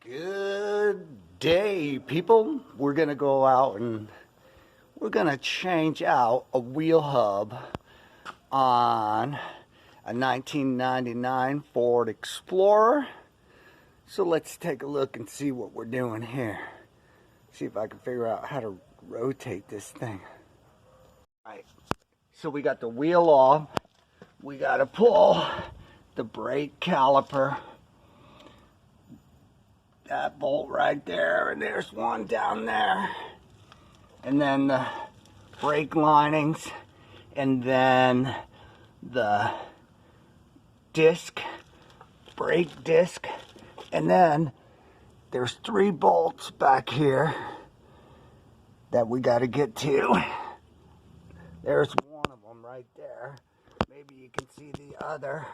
Good day, people. We're gonna go out and we're gonna change out a wheel hub on a 1999 Ford Explorer. So let's take a look and see what we're doing here. See if I can figure out how to rotate this thing. Alright, so we got the wheel off. We gotta pull the brake caliper. That bolt right there, and there's one down there. And then the brake linings, and then the disc, brake disc, and then there's 3 bolts back here that we got to get to. There's one of them right there. Maybe you can see the other.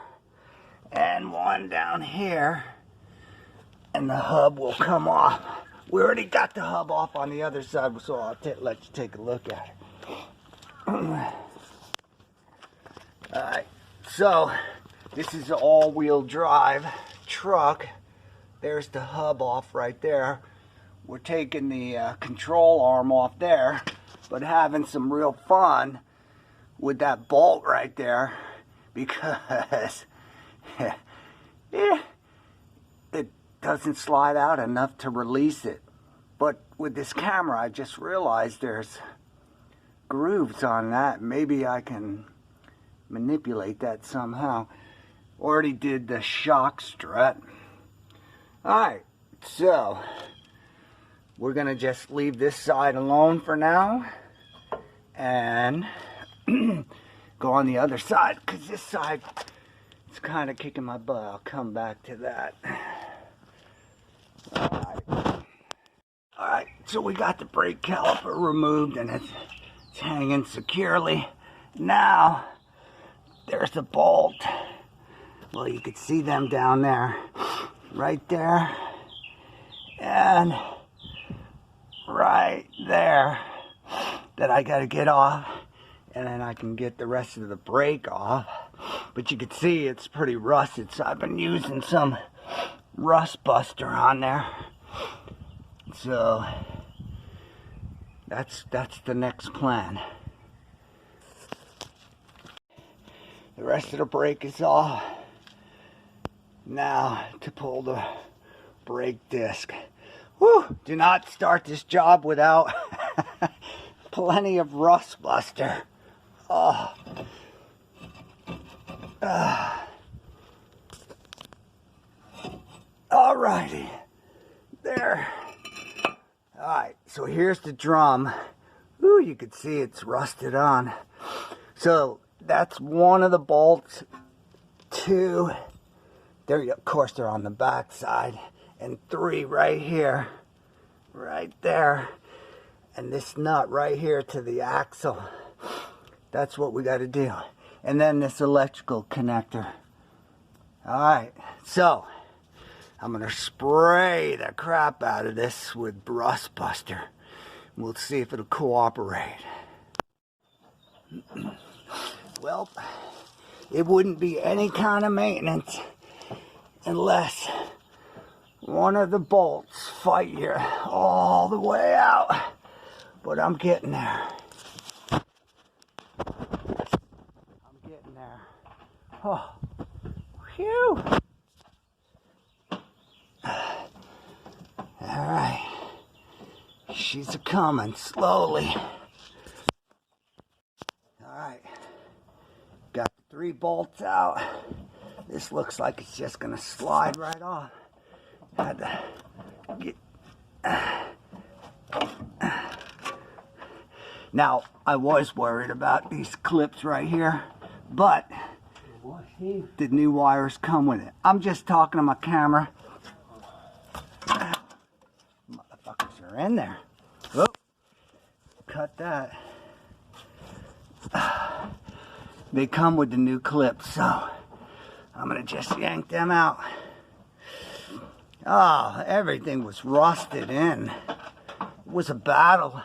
And one down here. And the hub will come off. We already got the hub off on the other side, so I'll let you take a look at it. Alright, so this is an all-wheel drive truck. There's the hub off right there. We're taking the control arm off there, but having some real fun with that bolt right there because it doesn't slide out enough to release it. But with this camera, I just realized there's grooves on that. Maybe I can manipulate that somehow. Already did the shock strut. Alright, so we're gonna just leave this side alone for now and go on the other side, because this side is kind of kicking my butt. I'll come back to that. Alright, so we got the brake caliper removed and it's hanging securely. Now, there's a bolt. Well, you can see them down there. Right there. And right there. That I got to get off. And then I can get the rest of the brake off. But you can see it's pretty rusted, so I've been using some rust buster on there. So that's the next plan. The rest of the brake is off. Now to pull the brake disc. Whew, do not start this job without plenty of rust buster. Oh. Alrighty, there. Alright, so here's the drum. Ooh, you can see it's rusted on. So that's one of the bolts. 2, there, of course they're on the back side, and 3 right here, right there, and this nut right here to the axle. That's what we got to do. And then this electrical connector. Alright, so I'm going to spray the crap out of this with rust buster. We'll see if it'll cooperate. Well, it wouldn't be any kind of maintenance unless one of the bolts fight you all the way out. But I'm getting there. I'm getting there. Oh, phew. Alright, she's a-coming slowly. Alright, got the 3 bolts out. This looks like it's just gonna slide right off. Had to get... Now, I was worried about these clips right here, but the new wires come with it. I'm just talking to my camera. Motherfuckers are in there. Whoop. Cut that. They come with the new clips, so I'm gonna just yank them out. Oh, everything was rusted in. It was a battle.